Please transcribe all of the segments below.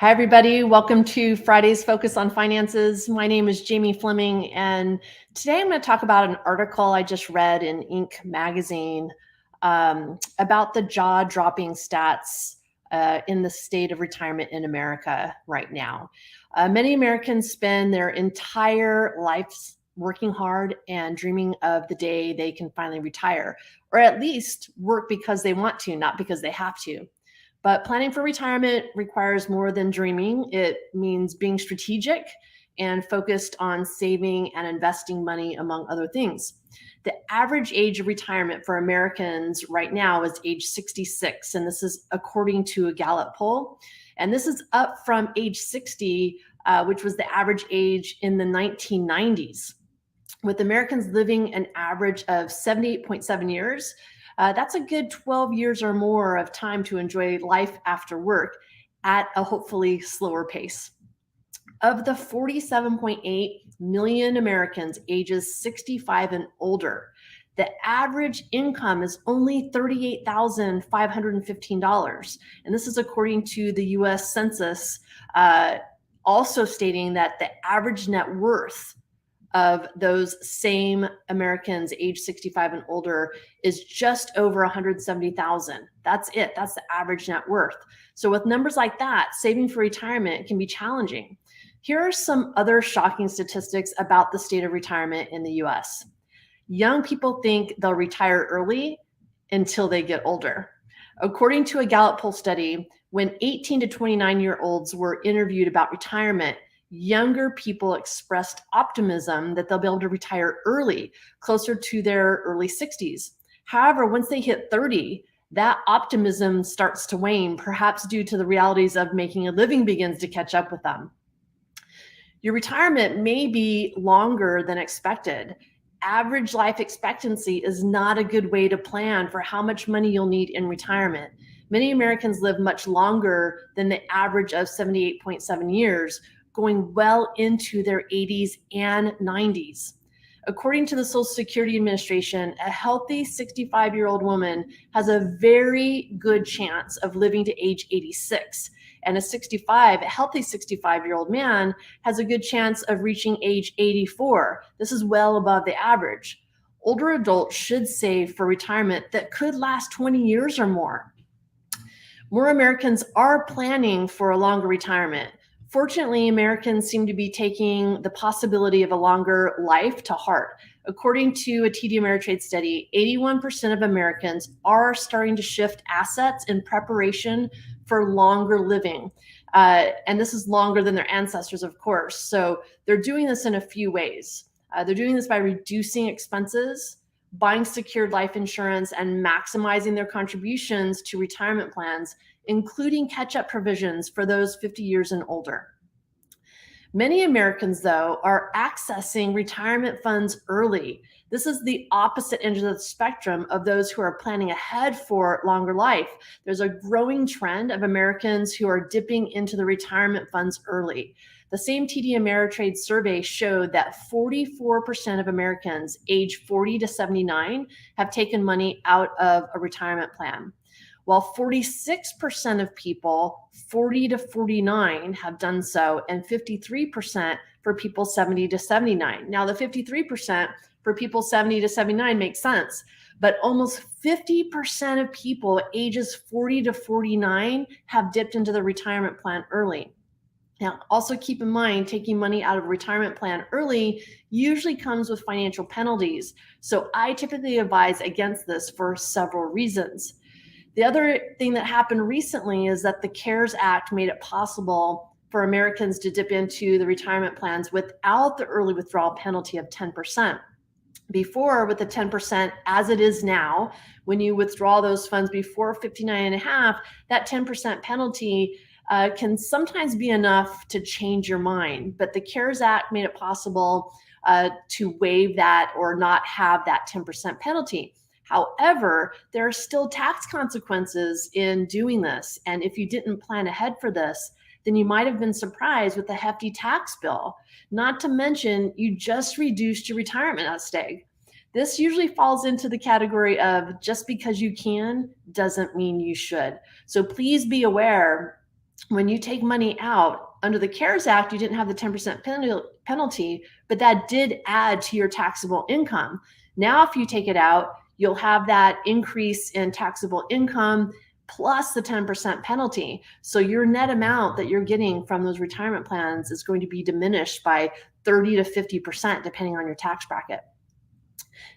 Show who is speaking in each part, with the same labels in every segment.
Speaker 1: Hi, everybody. Welcome to Friday's Focus on Finances. My name is Jamie Fleming, and today I'm going to talk about an article I just read in Inc. magazine about the jaw dropping stats in the state of retirement in America right now. Many Americans spend their entire lives working hard and dreaming of the day they can finally retire, or at least work because they want to, not because they have to. But planning for retirement requires more than dreaming. It means being strategic and focused on saving and investing money, among other things. The average age of retirement for Americans right now is age 66, and this is according to a Gallup poll. And this is up from age 60, which was the average age in the 1990s. With Americans living an average of 78.7 years, that's a good 12 years or more of time to enjoy life after work at a hopefully slower pace. Of the 47.8 million Americans ages 65 and older, the average income is only $38,515. And this is according to the US Census, also stating that the average net worth of those same Americans age 65 and older is just over 170,000. That's it. That's the average net worth. So with numbers like that, saving for retirement can be challenging. Here are some other shocking statistics about the state of retirement in the US. Young people think they'll retire early until they get older. According to a Gallup poll study, when 18 to 29-year-olds were interviewed about retirement, younger people expressed optimism that they'll be able to retire early, closer to their early 60s. However, once they hit 30, that optimism starts to wane, perhaps due to the realities of making a living begins to catch up with them. Your retirement may be longer than expected. Average life expectancy is not a good way to plan for how much money you'll need in retirement. Many Americans live much longer than the average of 78.7 years, going well into their 80s and 90s. According to the Social Security Administration, a healthy 65-year-old woman has a very good chance of living to age 86. And a healthy 65-year-old man has a good chance of reaching age 84. This is well above the average. Older adults should save for retirement that could last 20 years or more. More Americans are planning for a longer retirement. Fortunately, Americans seem to be taking the possibility of a longer life to heart. According to a TD Ameritrade study, 81% of Americans are starting to shift assets in preparation for longer living. And this is longer than their ancestors, of course. So they're doing this in a few ways. They're doing this by reducing expenses, buying secured life insurance, and maximizing their contributions to retirement plans, including catch-up provisions for those 50 years and older. Many Americans, though, are accessing retirement funds early. This is the opposite end of the spectrum of those who are planning ahead for longer life. There's a growing trend of Americans who are dipping into the retirement funds early. The same TD Ameritrade survey showed that 44% of Americans age 40 to 79 have taken money out of a retirement plan, while 46% of people 40 to 49 have done so, and 53% for people 70 to 79. Now, the 53% for people 70 to 79 makes sense, but almost 50% of people ages 40 to 49 have dipped into the retirement plan early. Now, also keep in mind, taking money out of a retirement plan early usually comes with financial penalties. So I typically advise against this for several reasons. The other thing that happened recently is that the CARES Act made it possible for Americans to dip into the retirement plans without the early withdrawal penalty of 10%. Before, with the 10% as it is now, when you withdraw those funds before 59 and a half, that 10% penalty can sometimes be enough to change your mind. But the CARES Act made it possible to waive that or not have that 10% penalty. However, there are still tax consequences in doing this. And if you didn't plan ahead for this, then you might have been surprised with a hefty tax bill. Not to mention, you just reduced your retirement nest egg. This usually falls into the category of just because you can doesn't mean you should. So please be aware when you take money out under the CARES Act, you didn't have the 10% penalty, but that did add to your taxable income. Now, if you take it out, you'll have that increase in taxable income plus the 10% penalty. So your net amount that you're getting from those retirement plans is going to be diminished by 30 to 50%, depending on your tax bracket.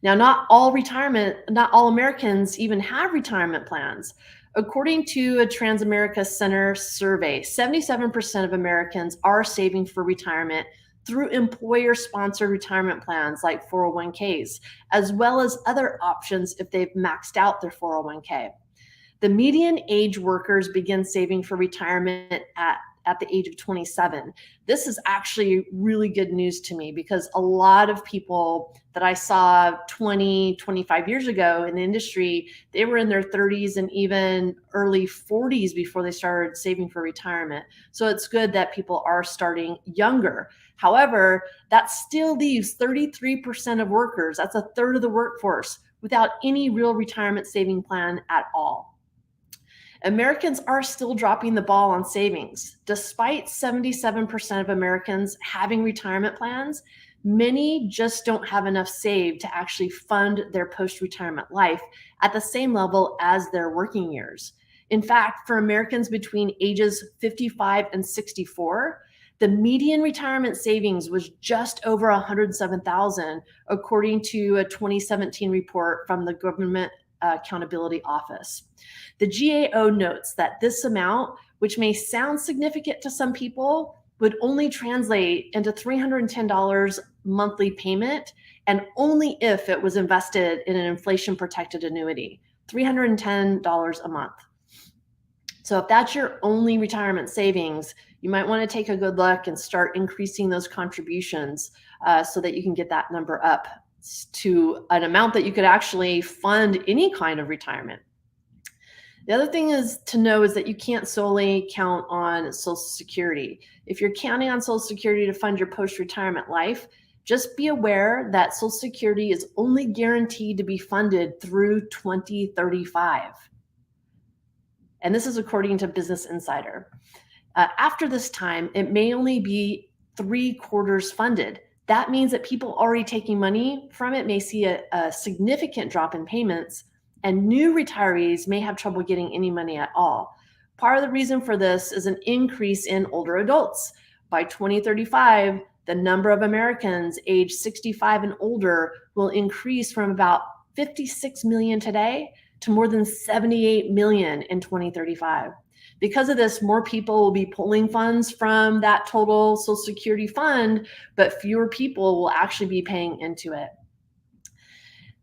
Speaker 1: Now, not all Americans even have retirement plans. According to a Transamerica Center survey, 77% of Americans are saving for retirement through employer-sponsored retirement plans like 401ks, as well as other options if they've maxed out their 401k. The median age workers begin saving for retirement at the age of 27. This is actually really good news to me because a lot of people that I saw 20, 25 years ago in the industry, they were in their 30s and even early 40s before they started saving for retirement. So it's good that people are starting younger. However, that still leaves 33% of workers, that's a third of the workforce, without any real retirement saving plan at all. Americans are still dropping the ball on savings. Despite 77% of Americans having retirement plans, many just don't have enough saved to actually fund their post-retirement life at the same level as their working years. In fact, for Americans between ages 55 and 64, the median retirement savings was just over $107,000, according to a 2017 report from the Government Accountability Office. The GAO notes that this amount, which may sound significant to some people, would only translate into $310 monthly payment, and only if it was invested in an inflation-protected annuity, $310 a month. So if that's your only retirement savings, you might want to take a good look and start increasing those contributions so that you can get that number up to an amount that you could actually fund any kind of retirement. The other thing is to know is that you can't solely count on Social Security. If you're counting on Social Security to fund your post-retirement life, just be aware that Social Security is only guaranteed to be funded through 2035. And this is according to Business Insider. After this time, it may only be 3/4 funded. That means that people already taking money from it may see a significant drop in payments, and new retirees may have trouble getting any money at all. Part of the reason for this is an increase in older adults. By 2035, the number of Americans age 65 and older will increase from about 56 million today to more than 78 million in 2035. Because of this, more people will be pulling funds from that total Social Security fund, but fewer people will actually be paying into it.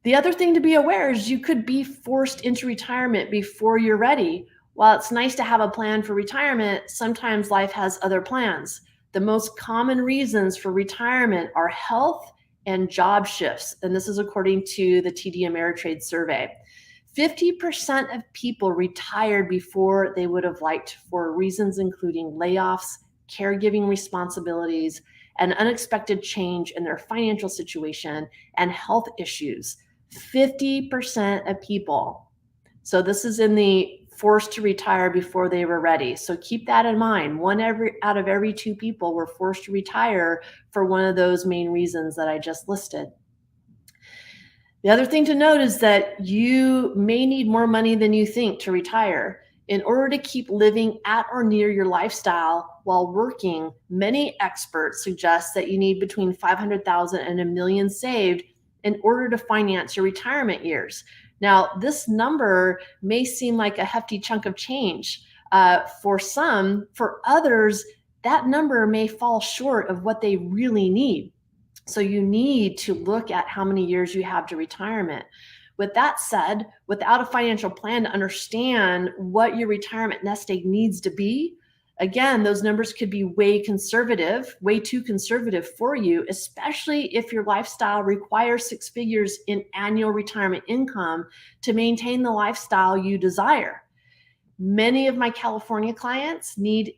Speaker 1: The other thing to be aware is you could be forced into retirement before you're ready. While it's nice to have a plan for retirement, sometimes life has other plans. The most common reasons for retirement are health and job shifts, and this is according to the TD Ameritrade survey. 50% of people retired before they would have liked for reasons including layoffs, caregiving responsibilities, an unexpected change in their financial situation, and health issues. 50% of people. So this is in the forced to retire before they were ready. So keep that in mind. One out of every 2 people were forced to retire for one of those main reasons that I just listed. The other thing to note is that you may need more money than you think to retire. In order to keep living at or near your lifestyle while working, many experts suggest that you need between $500,000 and $1 million saved in order to finance your retirement years. Now, this number may seem like a hefty chunk of change for some. For others, that number may fall short of what they really need. So you need to look at how many years you have to retirement. With that said, without a financial plan to understand what your retirement nest egg needs to be, again, those numbers could be way too conservative for you, especially if your lifestyle requires 6 figures in annual retirement income to maintain the lifestyle you desire. Many of my California clients need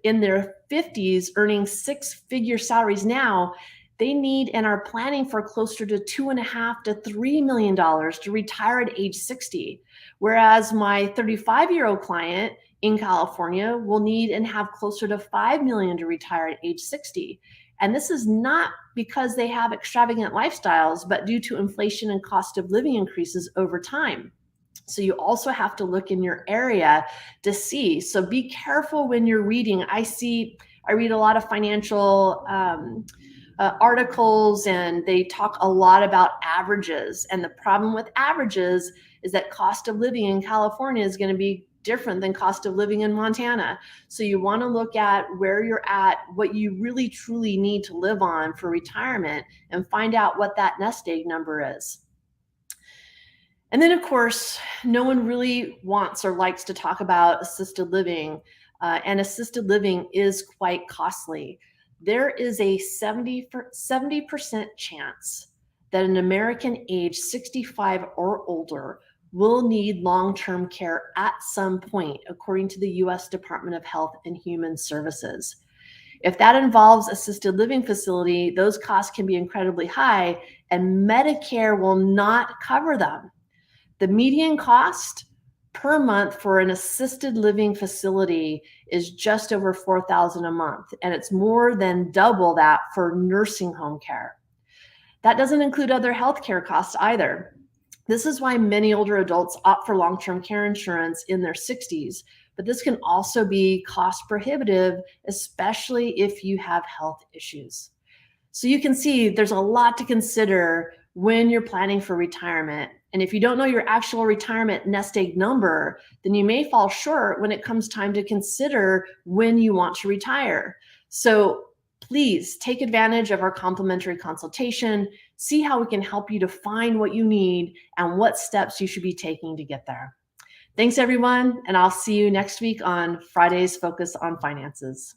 Speaker 1: in their 50s earning 6-figure salaries now. they need and are planning for closer to $2.5 to $3 million to retire at age 60. Whereas my 35-year-old client in California will need and have closer to $5 million to retire at age 60. And this is not because they have extravagant lifestyles, but due to inflation and cost of living increases over time. So you also have to look in your area to see. So be careful when you're reading. I read a lot of financial articles, and they talk a lot about averages. And the problem with averages is that cost of living in California is going to be different than cost of living in Montana. So you want to look at where you're at, what you really truly need to live on for retirement, and find out what that nest egg number is. And then, of course, no one really wants or likes to talk about assisted living, and assisted living is quite costly. There is a 70% chance that an American age 65 or older will need long-term care at some point, according to the U.S. Department of Health and Human Services. If that involves assisted living facility, those costs can be incredibly high, and Medicare will not cover them. The median cost per month for an assisted living facility is just over $4,000 a month, and it's more than double that for nursing home care. That doesn't include other healthcare costs either. This is why many older adults opt for long-term care insurance in their 60s, but this can also be cost prohibitive, especially if you have health issues. So you can see there's a lot to consider when you're planning for retirement. And if you don't know your actual retirement nest egg number, then you may fall short when it comes time to consider when you want to retire. So please take advantage of our complimentary consultation, see how we can help you to find what you need and what steps you should be taking to get there. Thanks, everyone, and I'll see you next week on Friday's Focus on Finances.